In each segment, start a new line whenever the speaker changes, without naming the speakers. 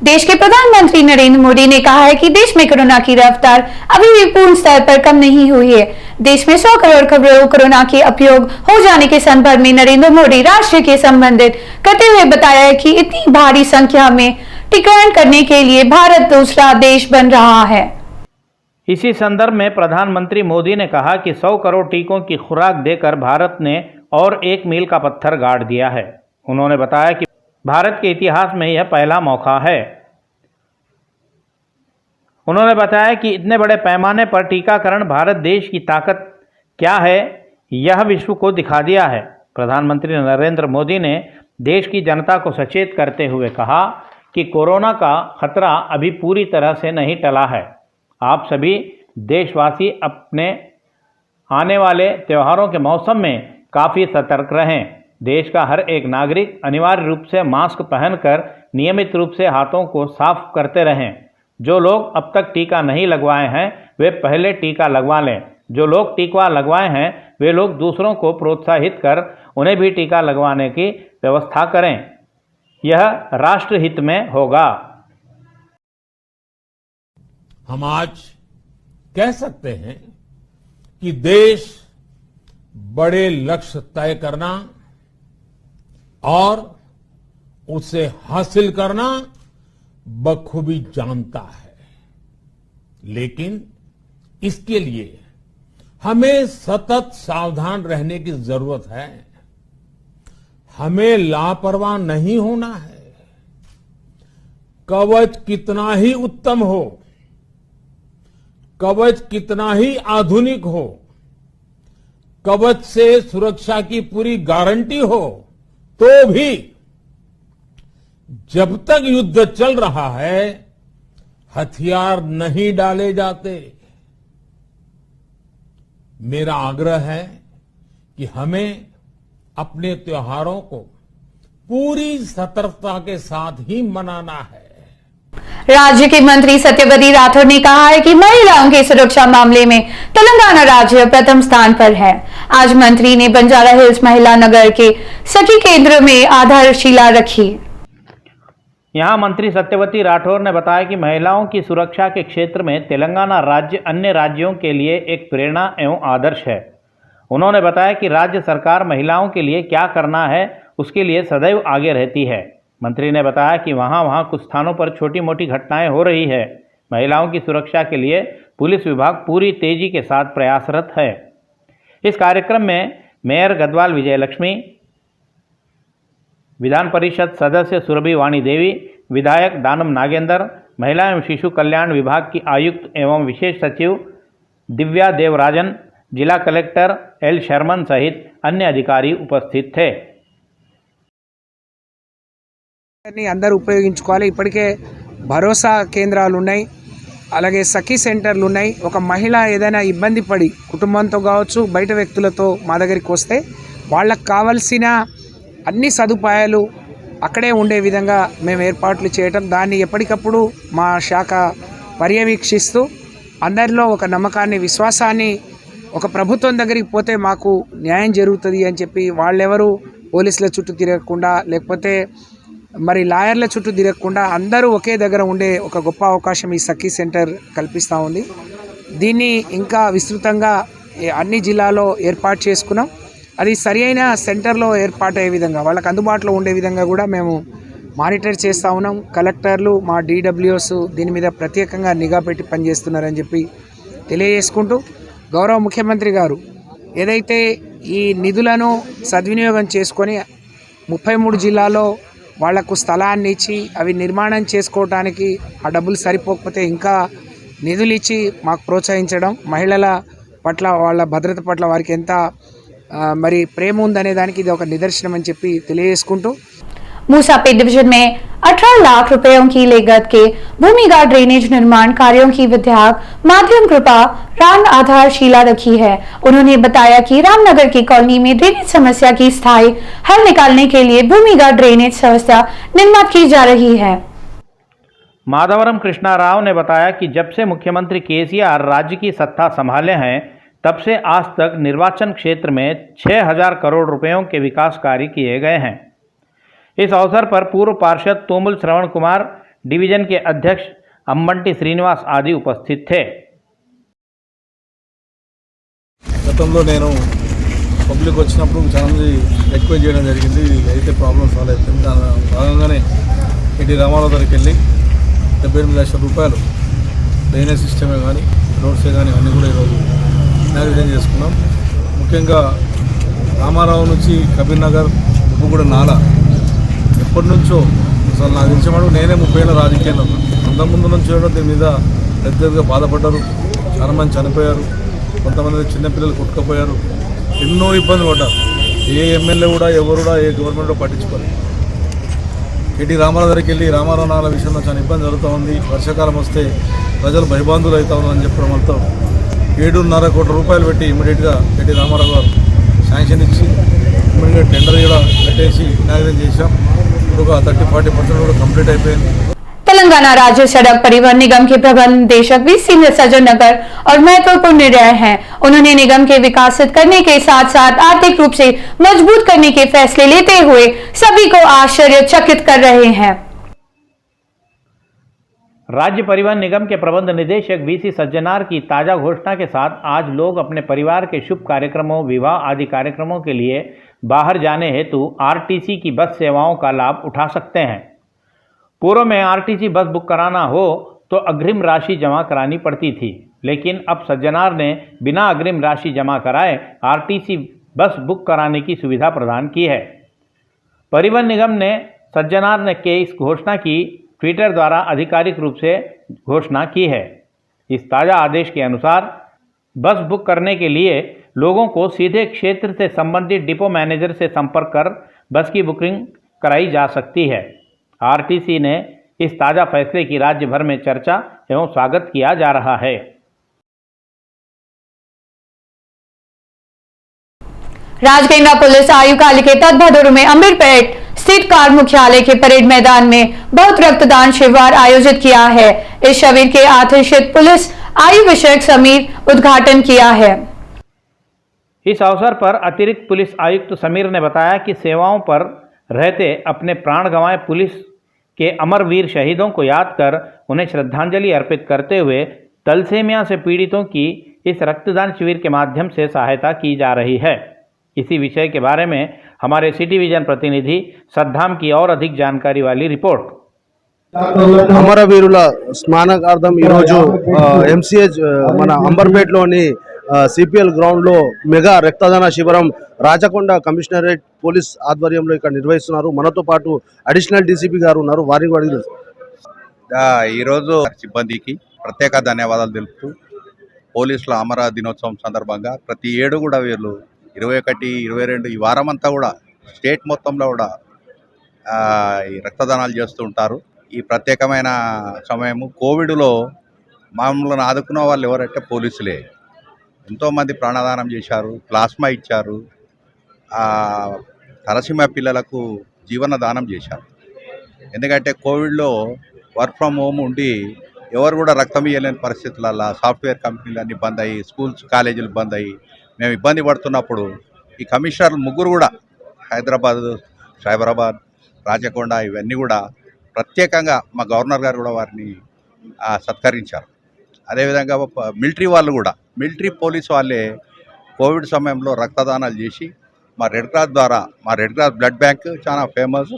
देश के प्रधानमंत्री नरेंद्र मोदी ने कहा है कि देश में कोरोना की रफ्तार अभी भी पूर्ण स्तर पर कम नहीं हुई है। देश में 100 करोड़ खबरों कोरोना के उपयोग हो जाने के संदर्भ में नरेंद्र मोदी राष्ट्र के संबंधित करते हुए बताया है कि इतनी भारी संख्या में टीकाकरण करने के लिए भारत दूसरा देश बन रहा है।
इसी संदर्भ में प्रधानमंत्री मोदी ने कहा कि 100 करोड़ टीकों की खुराक देकर भारत ने और एक मील का पत्थर गाड़ दिया है। उन्होंने बताया कि भारत के इतिहास में यह पहला मौका है। उन्होंने बताया कि इतने बड़े पैमाने पर टीकाकरण भारत देश की ताकत क्या है, यह विश्व को दिखा दिया है। प्रधानमंत्री नरेंद्र मोदी ने देश की जनता को सचेत करते हुए कहा कि कोरोना का खतरा अभी पूरी तरह से नहीं टला है। आप सभी देशवासी अपने आने वाले त्योहारों के मौसम में काफ़ी सतर्क रहें। देश का हर एक नागरिक अनिवार्य रूप से मास्क पहनकर नियमित रूप से हाथों को साफ करते रहें। जो लोग अब तक टीका नहीं लगवाए हैं वे पहले टीका लगवा लें। जो लोग टीका लगवाए हैं वे लोग दूसरों को प्रोत्साहित कर उन्हें भी टीका लगवाने की व्यवस्था करें। यह राष्ट्र हित में होगा।
हम आज कह सकते हैं कि देश बड़े लक्ष्य तय करना और उसे हासिल करना बखूबी जानता है, लेकिन इसके लिए हमें सतत सावधान रहने की जरूरत है। हमें लापरवाह नहीं होना है। कवच कितना ही उत्तम हो, कवच कितना ही आधुनिक हो, कवच से सुरक्षा की पूरी गारंटी हो, तो भी जब तक युद्ध चल रहा है हथियार नहीं डाले जाते। मेरा आग्रह है कि हमें अपने त्योहारों को पूरी सतर्कता के साथ ही मनाना है।
राज्य के मंत्री सत्यवती राठौर ने कहा है कि महिलाओं की सुरक्षा मामले में तेलंगाना राज्य प्रथम स्थान पर है। आज मंत्री ने बंजारा हिल्स महिला नगर के सखी केंद्र में आधारशिला रखी।
यहां मंत्री सत्यवती राठौर ने बताया कि महिलाओं की सुरक्षा के क्षेत्र में तेलंगाना राज्य अन्य राज्यों के लिए एक प्रेरणा एवं आदर्श है। उन्होंने बताया कि राज्य सरकार महिलाओं के लिए क्या करना है उसके लिए सदैव आगे रहती है। मंत्री ने बताया कि वहां कुछ स्थानों पर छोटी मोटी घटनाएं हो रही है। महिलाओं की सुरक्षा के लिए पुलिस विभाग पूरी तेजी के साथ प्रयासरत है। इस कार्यक्रम में मेयर गदवाल विजयलक्ष्मी, विधान परिषद सदस्य सुरभि वाणी देवी, विधायक दानम नागेंद्र, महिला एवं शिशु कल्याण विभाग की आयुक्त एवं विशेष सचिव दिव्या देवराजन, जिला कलेक्टर एल शर्मन सहित अन्य अधिकारी उपस्थित थे।
అందరూ ఉపయోగించుకోవాలి। ఇప్పటికే భరోసా కేంద్రాలు ఉన్నాయి, అలాగే సఖీ సెంటర్లు ఉన్నాయి। ఒక మహిళ ఏదైనా ఇబ్బంది పడి కుటుంబంతో కావచ్చు బయట వ్యక్తులతో మా దగ్గరికి వస్తే వాళ్ళకి కావాల్సిన అన్ని సదుపాయాలు అక్కడే ఉండే విధంగా మేము ఏర్పాట్లు చేయటం, దాన్ని ఎప్పటికప్పుడు మా శాఖ పర్యవేక్షిస్తూ అందరిలో ఒక నమ్మకాన్ని విశ్వాసాన్ని, ఒక ప్రభుత్వం దగ్గరికి పోతే మాకు న్యాయం జరుగుతుంది అని చెప్పి వాళ్ళెవరు పోలీసుల చుట్టూ తిరగకుండా లేకపోతే మరి లాయర్ల చుట్టూ తిరగకుండా అందరూ ఒకే దగ్గర ఉండే ఒక గొప్ప అవకాశం ఈ సఖీ సెంటర్ కల్పిస్తూ ఉంది। దీన్ని ఇంకా విస్తృతంగా అన్ని జిల్లాలో ఏర్పాటు చేసుకున్నాం। అది సరైన సెంటర్లో ఏర్పాటయ్యే విధంగా వాళ్ళకి అందుబాటులో ఉండే విధంగా కూడా మేము మానిటర్ చేస్తూ ఉన్నాం। కలెక్టర్లు, మా DWOస్ దీని మీద ప్రత్యేకంగా నిఘా పెట్టి పనిచేస్తున్నారని చెప్పి తెలియజేసుకుంటూ, గౌరవ ముఖ్యమంత్రి గారు ఏదైతే ఈ నిధులను సద్వినియోగం చేసుకొని 33 జిల్లాలో వాళ్లకు స్థలాన్ని ఇచ్చి అవి నిర్మాణం చేసుకోవడానికి ఆ డబ్బులు సరిపోకపోతే ఇంకా నిధులు ఇచ్చి మాకు ప్రోత్సహించడం, మహిళల పట్ల వాళ్ళ భద్రత పట్ల వారికి ఎంత మరి ప్రేమ ఉందనే దానికి ఇది ఒక నిదర్శనం అని చెప్పి తెలియజేసుకుంటూ,
मूसापेट डिवीजन में 18 लाख रुपयों की लागत के भूमिगत ड्रेनेज निर्माण कार्यों की विधायक माध्यम कृपा राम आधारशिला रखी है। उन्होंने बताया कि रामनगर की कॉलोनी में ड्रेनेज समस्या की स्थायी हल निकालने के लिए भूमिगत ड्रेनेज व्यवस्था निर्मित की जा रही है।
माधवरम कृष्णा राव ने बताया कि जब से मुख्यमंत्री केसीआर राज्य की सत्ता संभाले हैं तब से आज तक निर्वाचन क्षेत्र में 6000 करोड़ रुपयों के विकास कार्य किए गए हैं। इस अवसर पर पूर्व पार्षद तोमुल श्रवण कुमार, डिवीजन के अध्यक्ष अंबंटी श्रीनिवास आदि उपस्थित थे।
గతంలో నేను పబ్లిక్ వచ్చినప్పుడు చాలామంది రిక్వెస్ట్ చేయడం జరిగింది, ఇది అయితే ప్రాబ్లమ్ సాల్వ్ అవుతుంది. దాని భాగంగానే ఎన్టీ రామారావు దగ్గరికి వెళ్ళి 78 లక్షల రూపాయలు డ్రైనేజ్ సిస్టమే కానీ రోడ్సే కానీ అన్నీ కూడా ఈరోజు ఇనాగ్రేషన్ చేసుకున్నాం. ముఖ్యంగా రామారావు నుంచి కబీర్ నగర్ ఉప్పుగూడ నాలా ఎప్పటి నుంచో అసలు నాకు తెలిసినప్పుడు నేనే 30 ఏళ్ళ రాజకీయాల్లో అంతకుముందు నుంచి కూడా దీని మీద పెద్దగా బాధపడ్డారు. చాలామంది చనిపోయారు, కొంతమంది చిన్నపిల్లలు కొట్టుకుపోయారు, ఎన్నో ఇబ్బంది పడ్డారు. ఏ ఎమ్మెల్యే కూడా ఎవరు కూడా ఏ గవర్నమెంట్ పట్టించుకోలేదు. ఎన్టీ రామారావు దగ్గరికి వెళ్ళి రామారావు నాల విషయంలో చాలా ఇబ్బంది జరుగుతూ ఉంది, వర్షాకాలం వస్తే ప్రజలు భయబాంధులు అవుతా ఉన్నారని చెప్పడం వల్ల 7.5 కోట్ల రూపాయలు పెట్టి ఇమ్మీడియట్గా ఎన్టీ రామారావు గారు శాంక్షన్ ఇచ్చి ఇమ్మీడియట్గా టెండర్ కూడా పెట్టేసి ఇనాగ్రేషన్ చేశాం. ఇప్పుడు ఒక 30-40% కూడా కంప్లీట్ అయిపోయింది.
तेलंगाना राज्य सड़क परिवहन निगम के प्रबंध निदेशक भी सीनियर सज्जन नगर और महत्वपूर्ण निर्णय हैं। उन्होंने निगम के विकसित करने के साथ साथ आर्थिक रूप से मजबूत करने के फैसले लेते हुए सभी को आश्चर्यचकित कर रहे हैं।
राज्य परिवहन निगम के प्रबंध निदेशक वीसी सज्जनार की ताज़ा घोषणा के साथ आज लोग अपने परिवार के शुभ कार्यक्रमों, विवाह आदि कार्यक्रमों के लिए बाहर जाने हेतु आरटीसी की बस सेवाओं का लाभ उठा सकते हैं। पूर्व में आरटीसी बस बुक कराना हो तो अग्रिम राशि जमा करानी पड़ती थी, लेकिन अब सज्जनार ने बिना अग्रिम राशि जमा कराए आरटीसी बस बुक कराने की सुविधा प्रदान की है। परिवहन निगम ने सज्जनार ने के इस घोषणा की ट्विटर द्वारा आधिकारिक रूप से घोषणा की है। इस ताज़ा आदेश के अनुसार बस बुक करने के लिए लोगों को सीधे क्षेत्र से संबंधित डिपो मैनेजर से संपर्क कर बस की बुकिंग कराई जा सकती है। आरटीसी ने इस ताज़ा फैसले की राज्य भर में चर्चा एवं स्वागत किया जा रहा है।
राजगंगा पुलिस आयुकाल के तत्भदुर में अमीरपेट स्थित कार मुख्यालय के परेड मैदान में बहुत रक्तदान शिविर आयोजित किया है। इस शिविर के आतिशित पुलिस आयु विषयक समीर उद्घाटन किया है।
इस अवसर पर अतिरिक्त पुलिस आयुक्त समीर ने बताया कि सेवाओं पर रहते अपने प्राण गंवाए पुलिस के अमरवीर शहीदों को याद कर उन्हें श्रद्धांजलि अर्पित करते हुए तलसेमिया से पीड़ितों की इस रक्तदान शिविर के माध्यम से सहायता की जा रही है। इसी विषय के बारे में हमारे सिटी विजन प्रतिनिधि सद्दाम की और अधिक जानकारी वाली रिपोर्ट।
అమరవీరుల స్మారకార్థం ఈరోజు ఎంసీహెచ్ మన అంబర్పేటలోని సిపిఎల్ గ్రౌండ్లో మెగా రక్తదాన శిబిరం రాచకొండ కమిషనరేట్ పోలీస్ ఆధ్వర్యంలో ఇక్కడ నిర్వహిస్తున్నారు. మనతో పాటు అడిషనల్ డీసీపీ గారు ఉన్నారు, వారిని అడిగి
ఈరోజు సిబ్బందికి ప్రత్యేక ధన్యవాదాలు తెలుపుతూ పోలీసుల అమర దినోత్సవం సందర్భంగా ప్రతి ఏడు కూడా వీళ్ళు 21, 22 ఈ వారం అంతా కూడా స్టేట్ మొత్తంలో కూడా ఈ రక్తదానాలు చేస్తూ ఉంటారు. ఈ ప్రత్యేకమైన సమయము కోవిడ్లో మమ్మల్ని ఆదుకున్న వాళ్ళు ఎవరంటే పోలీసులే. ఎంతోమంది ప్రాణదానం చేశారు, ప్లాస్మా ఇచ్చారు, తలసీమ పిల్లలకు జీవన దానం చేశారు. ఎందుకంటే కోవిడ్లో వర్క్ ఫ్రమ్ హోమ్ ఉండి ఎవరు కూడా రక్తం ఇవ్వలేని పరిస్థితులలో సాఫ్ట్వేర్ కంపెనీలు అన్నీ బంద్ అయ్యి, స్కూల్స్ కాలేజీలు బంద్ అయ్యి మేము ఇబ్బంది పడుతున్నప్పుడు ఈ కమిషనర్లు ముగ్గురు కూడా హైదరాబాద్, సైబరాబాద్, రాచకొండ ఇవన్నీ కూడా ప్రత్యేకంగా మా గవర్నర్ గారు కూడా వారిని సత్కరించారు. అదేవిధంగా మిలిటరీ వాళ్ళు కూడా, మిలిటరీ పోలీస్ వాళ్ళే కోవిడ్ సమయంలో రక్తదానాలు చేసి మా రెడ్ క్రాస్ ద్వారా, మా రెడ్ క్రాస్ బ్లడ్ బ్యాంక్ చాలా ఫేమస్,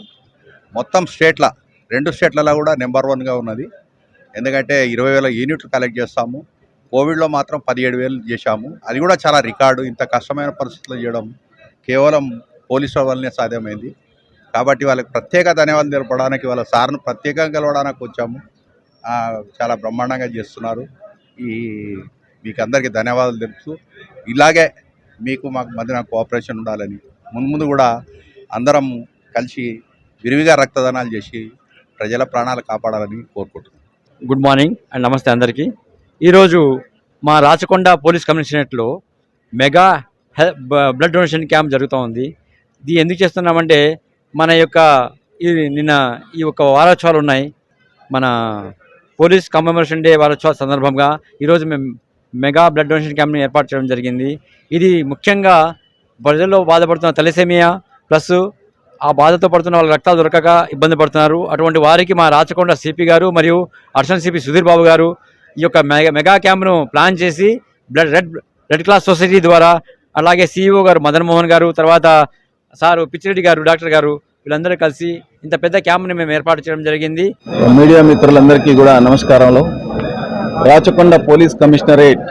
మొత్తం స్టేట్ల 2 స్టేట్లలో కూడా నెంబర్ 1గా ఉన్నది. ఎందుకంటే 20,000 యూనిట్లు కలెక్ట్ చేస్తాము. కోవిడ్లో మాత్రం 17,000 చేశాము. అది కూడా చాలా రికార్డు. ఇంత కష్టమైన పరిస్థితుల్లో చేయడం కేవలం పోలీసుల వల్లనే సాధ్యమైంది. కాబట్టి వాళ్ళకి ప్రత్యేక ధన్యవాదాలు తెలపడానికి, వాళ్ళ సార్ను ప్రత్యేకంగా కలవడానికి వచ్చాము. చాలా బ్రహ్మాండంగా చేస్తున్నారు. మీకు అందరికీ ధన్యవాదాలు తెలుపుతూ ఇలాగే మీకు మాకు మధ్యన కోఆపరేషన్ ఉండాలని, ముందు కూడా అందరం కలిసి విరివిగా రక్తదానాలు చేసి ప్రజల ప్రాణాలు కాపాడాలని కోరుకుంటున్నాను.
గుడ్ మార్నింగ్ అండ్ నమస్తే అందరికీ. ఈరోజు మా రాచకొండ పోలీస్ కమిషనరేట్లో మెగా బ్లడ్ డొనేషన్ క్యాంప్ జరుగుతూ ఉంది. ఇది ఎందుకు చేస్తున్నామంటే మన యొక్క నిన్న ఈ యొక్క వారోత్సవాలు ఉన్నాయి. మన పోలీస్ కమెమరేషన్ డే వారోత్సవాల సందర్భంగా ఈరోజు మేము మెగా బ్లడ్ డొనేషన్ క్యాంప్ని ఏర్పాటు చేయడం జరిగింది. ఇది ముఖ్యంగా ప్రజల్లో బాధపడుతున్న తలసేమియా ప్లస్ ఆ బాధతో పడుతున్న వాళ్ళ రక్తాలు దొరకక ఇబ్బంది పడుతున్నారు. అటువంటి వారికి మా రాచకొండ సిపి గారు మరియు అడిషనల్ సిపి సుధీర్ బాబు గారు ఈ యొక్క మెగా క్యాంప్ను ప్లాన్ చేసి రెడ్ క్రాస్ సొసైటీ ద్వారా, అలాగే సిఇఓ గారు మదన్ మోహన్ గారు, తర్వాత సారు పిచ్చిరెడ్డి గారు, డాక్టర్ గారు, వీళ్ళందరూ కలిసి ఇంత పెద్ద క్యాంప్ని మేము ఏర్పాటు చేయడం జరిగింది.
మీడియా మిత్రులందరికీ కూడా నమస్కారాలు. Rachakonda police commissionerate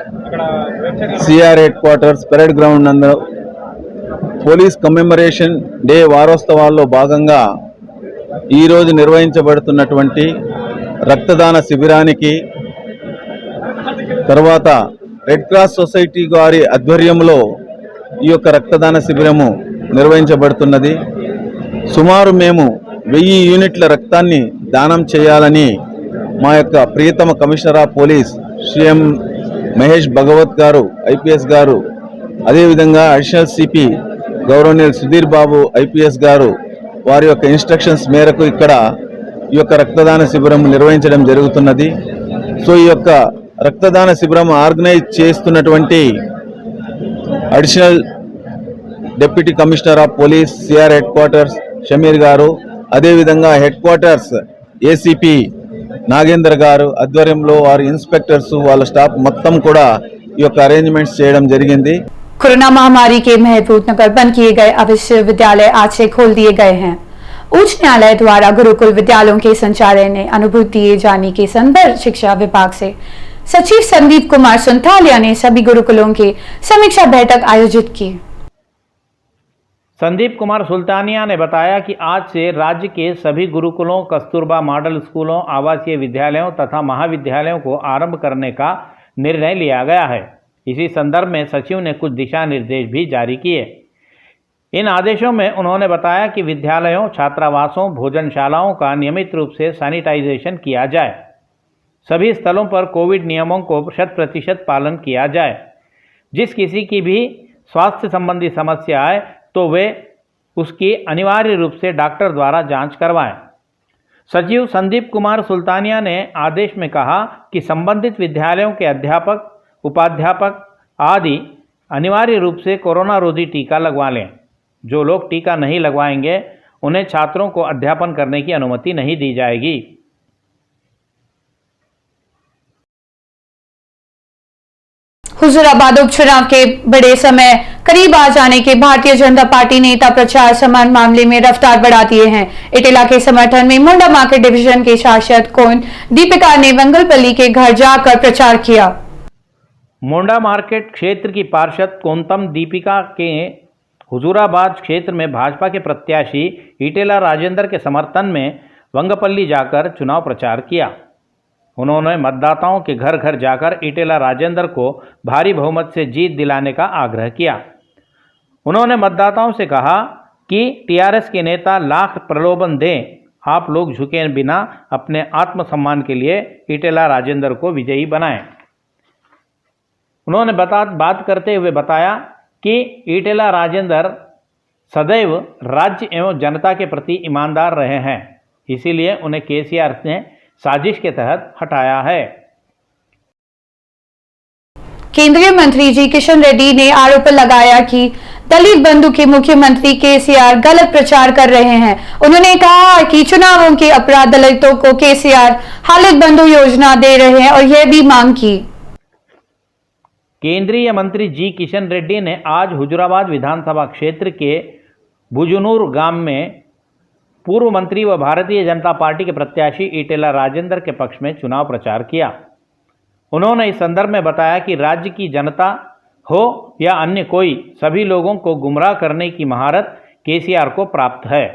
CR head quarters parade ground నందు పోలీస్ కమెమరేషన్ డే వారోత్సవాల్లో భాగంగా ఈరోజు నిర్వహించబడుతున్నటువంటి రక్తదాన శిబిరానికి, తర్వాత రెడ్ క్రాస్ సొసైటీ వారి ఆధ్వర్యంలో ఈ యొక్క రక్తదాన శిబిరము నిర్వహించబడుతున్నది. సుమారు మేము 1000 యూనిట్ల రక్తాన్ని దానం చేయాలని మా యొక్క ప్రియతమ commissioner of police శ్రీఎం Mahesh Bhagwat గారు ఐపీఎస్ గారు, అదేవిధంగా అడిషనల్ సిపి గౌరవనీయులు సుధీర్ బాబు ఐపీఎస్ గారు వారి యొక్క ఇన్స్ట్రక్షన్స్ మేరకు ఇక్కడ ఈ యొక్క రక్తదాన శిబిరం నిర్వహించడం జరుగుతున్నది. సో ఈ యొక్క రక్తదాన శిబిరం ఆర్గనైజ్ చేస్తున్నటువంటి additional deputy commissioner of police CR head quarters Shameer గారు, అదేవిధంగా హెడ్ క్వార్టర్స్ ఏసీపీ నాగేందర్ గారు ఆధ్వర్యంలో వారి ఇన్స్పెక్టర్స్ వాళ్ళ స్టాఫ్ మొత్తం కూడా ఈ యొక్క అరేంజ్మెంట్స్ చేయడం జరిగింది.
कोरोना महामारी के महफूज नगर बंद किए गए अब विश्वविद्यालय आज से खोल दिए गए हैं। उच्च न्यायालय द्वारा गुरुकुल विद्यालयों के संचालन ने अनुभूति दिए जाने के संदर्भ शिक्षा विभाग से सचिव संदीप कुमार सुंथालिया ने सभी गुरुकुलों की समीक्षा बैठक आयोजित की।
संदीप कुमार सुल्तानिया ने बताया कि आज से राज्य के सभी गुरुकुलों, कस्तूरबा मॉडल स्कूलों, आवासीय विद्यालयों तथा महाविद्यालयों को आरंभ करने का निर्णय लिया गया है। इसी संदर्भ में सचिव ने कुछ दिशा निर्देश भी जारी किए। इन आदेशों में उन्होंने बताया कि विद्यालयों, छात्रावासों, भोजनशालाओं का नियमित रूप से सैनिटाइजेशन किया जाए, सभी स्थलों पर कोविड नियमों को 100% पालन किया जाए, जिस किसी की भी स्वास्थ्य संबंधी समस्या आए तो वे उसकी अनिवार्य रूप से डॉक्टर द्वारा जांच करवाएं। सचिव संदीप कुमार सुल्तानिया ने आदेश में कहा कि संबंधित विद्यालयों के अध्यापक, उपाध्यापक आदि अनिवार्य रूप से कोरोना रोधी टीका लगवा लें। जो लोग टीका नहीं लगवाएंगे उन्हें छात्रों को अध्यापन करने की अनुमति नहीं दी जाएगी।
हुजूराबाद उपचुनाव के बड़े समय करीब आ जाने के भारतीय जनता पार्टी नेता प्रचार समान मामले में रफ्तार बढ़ा दिए हैं। इटेला के समर्थन में मुंडा मार्केट डिवीजन के शासक कौन दीपिका ने वंगलपल्ली के घर जाकर प्रचार किया।
मुंडा मार्केट क्षेत्र की पार्षद कोंतम दीपिका के हुजूराबाद क्षेत्र में भाजपा के प्रत्याशी इटेला राजेंद्र के समर्थन में वंगपल्ली जाकर चुनाव प्रचार किया। उन्होंने मतदाताओं के घर घर जाकर इटेला राजेंद्र को भारी बहुमत से जीत दिलाने का आग्रह किया। उन्होंने मतदाताओं से कहा कि टीआरएस के नेता लाख प्रलोभन दें, आप लोग झुके बिना अपने आत्मसम्मान के लिए इटेला राजेंद्र को विजयी बनाएं। उन्होंने बात करते हुए बताया कि इटेला राजेंद्र सदैव राज्य एवं जनता के प्रति ईमानदार रहे हैं, इसीलिए उन्हें केसीआर ने साजिश के तहत हटाया है।
केंद्रीय मंत्री जी किशन रेड्डी ने आरोप लगाया कि दलित बंधु के मुख्यमंत्री केसीआर गलत प्रचार कर रहे हैं। उन्होंने कहा कि चुनावों के अपराध दलितों को केसीआर हालिद बंधु योजना दे रहे हैं और यह भी मांग की।
केंद्रीय मंत्री जी किशन रेड्डी ने आज हुजूराबाद विधानसभा क्षेत्र के बुजुनूर गांव में पूर्व मंत्री व भारतीय जनता पार्टी के प्रत्याशी इटेला राजेंद्र के पक्ष में चुनाव प्रचार किया। उन्होंने इस संदर्भ में बताया कि राज्य की जनता हो या अन्य कोई, सभी लोगों को गुमराह करने की महारत केसीआर को प्राप्त है।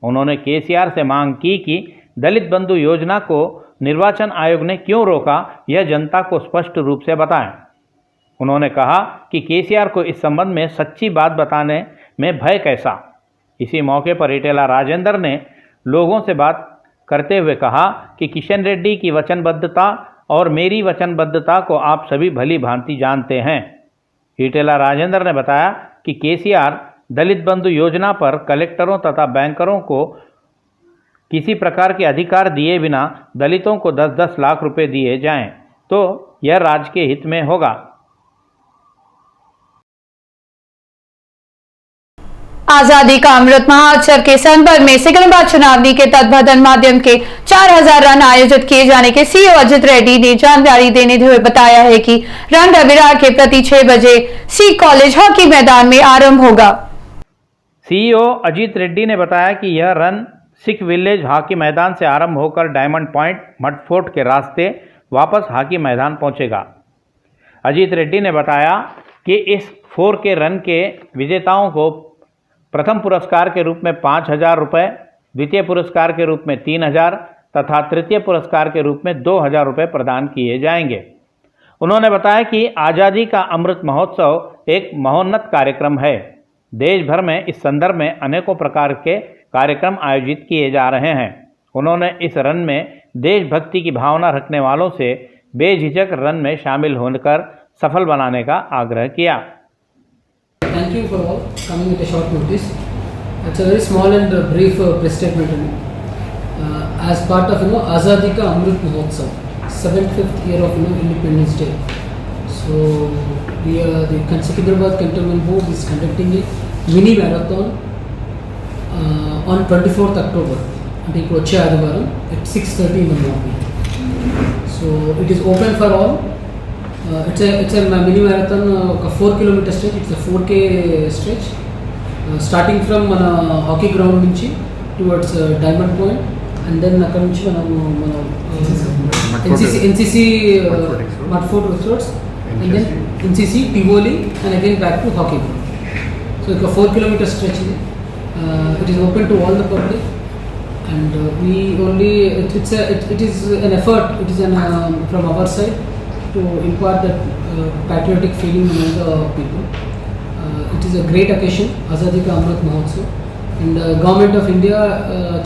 उन्होंने केसीआर से मांग की कि दलित बंधु योजना को निर्वाचन आयोग ने क्यों रोका, यह जनता को स्पष्ट रूप से बताएं। उन्होंने कहा कि केसीआर को इस संबंध में सच्ची बात बताने में भय कैसा। इसी मौके पर इटेला राजेंद्र ने लोगों से बात करते हुए कहा कि किशन रेड्डी की वचनबद्धता और मेरी वचनबद्धता को आप सभी भली भांति जानते हैं। इटेला राजेंद्र ने बताया कि केसीआर दलित बंधु योजना पर कलेक्टरों तथा बैंकरों को किसी प्रकार के अधिकार दिए बिना दलितों को 10-10 लाख रुपए दिए जाएं तो यह राज्य के हित में होगा।
आजादी का अमृत महोत्सव के संदर्भ में सिकंदराबाद चुनावनी के तत्वधान माध्यम के 4000 रन आयोजित किए जाने के सीईओ अजित रेड्डी ने जानकारी देने हुए बताया है कि रन रविवार के प्रति 6 बजे सी कॉलेज हॉकी मैदान में आरंभ होगा।
सीईओ अजीत रेड्डी ने बताया कि यह रन सिख विलेज हॉकी मैदान से आरंभ होकर डायमंड पॉइंट मड फोर्ट के रास्ते वापस हॉकी मैदान पहुंचेगा। अजीत रेड्डी ने बताया कि इस 4K रन के विजेताओं को प्रथम पुरस्कार के रूप में 5,000 रुपये, द्वितीय पुरस्कार के रूप में 3,000 तथा तृतीय पुरस्कार के रूप में 2,000 रुपये प्रदान किए जाएंगे। उन्होंने बताया कि आज़ादी का अमृत महोत्सव एक महोन्नत कार्यक्रम है। देश भर में इस संदर्भ में अनेकों प्रकार के कार्यक्रम आयोजित किए जा रहे हैं। उन्होंने इस रन में देशभक्ति की भावना रखने वालों से बेझिझक रन में शामिल होकर सफल बनाने का आग्रह किया।
Thank you for all coming at a short notice. It's a very small and brief press statement. As part of Azadi Ka Amrit Mahotsav, 75th year of Independence Day. So the Sikandrabad Cantonment Board is conducting a mini marathon on 24th October. And it will at 6:30 in the morning. So it is open for all. It's a mini marathon, a 4 kilometer stretch. It's a 4K stretch, starting from hockey ground nunchi towards Diamond Point, and then akkada nunchi NCC Mudford Roads, and then NCC Tivoli, and again back to hockey ground. So it's a 4 kilometer stretch. It is open to all the public, and it is an effort. It is from our side to impart that patriotic feeling among the people. It is a great occasion, Azadi Ka Amrit Mahotsav, and Government of India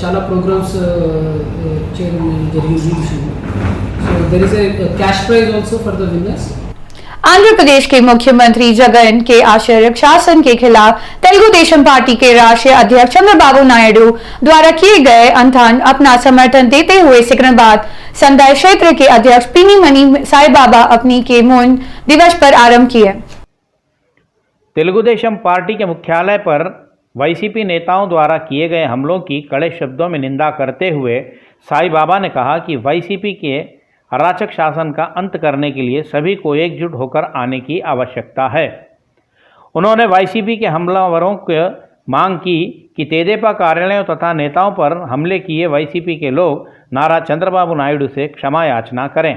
chala programs cheyadam jarigindi. So there is a cash prize also for the winners.
Andhra Pradesh के मुख्यमंत्री जगन के आश्चर्य शासन के खिलाफ Telugu Desam party के राष्ट्रीय अध्यक्ष चंद्रबाबू नायडू द्वारा किए गए अंथन अपना समर्थन देते हुए सिकंदराबाद संदाय क्षेत्र के अध्यक्ष पीनी मनी साई बाबा अपनी के मौन दिवस पर आरंभ किए।
तेलुगु देशम पार्टी के मुख्यालय पर वाईसीपी नेताओं द्वारा किए गए हमलों की कड़े शब्दों में निंदा करते हुए साई बाबा ने कहा कि वाईसीपी के अराचक शासन का अंत करने के लिए सभी को एकजुट होकर आने की आवश्यकता है। उन्होंने वाईसीपी के हमलावरों को मांग की कि तेदेपा कार्यालयों तथा नेताओं पर हमले किए वाईसीपी के लोग नारा चंद्रबाबू नायडू से क्षमा याचना करें।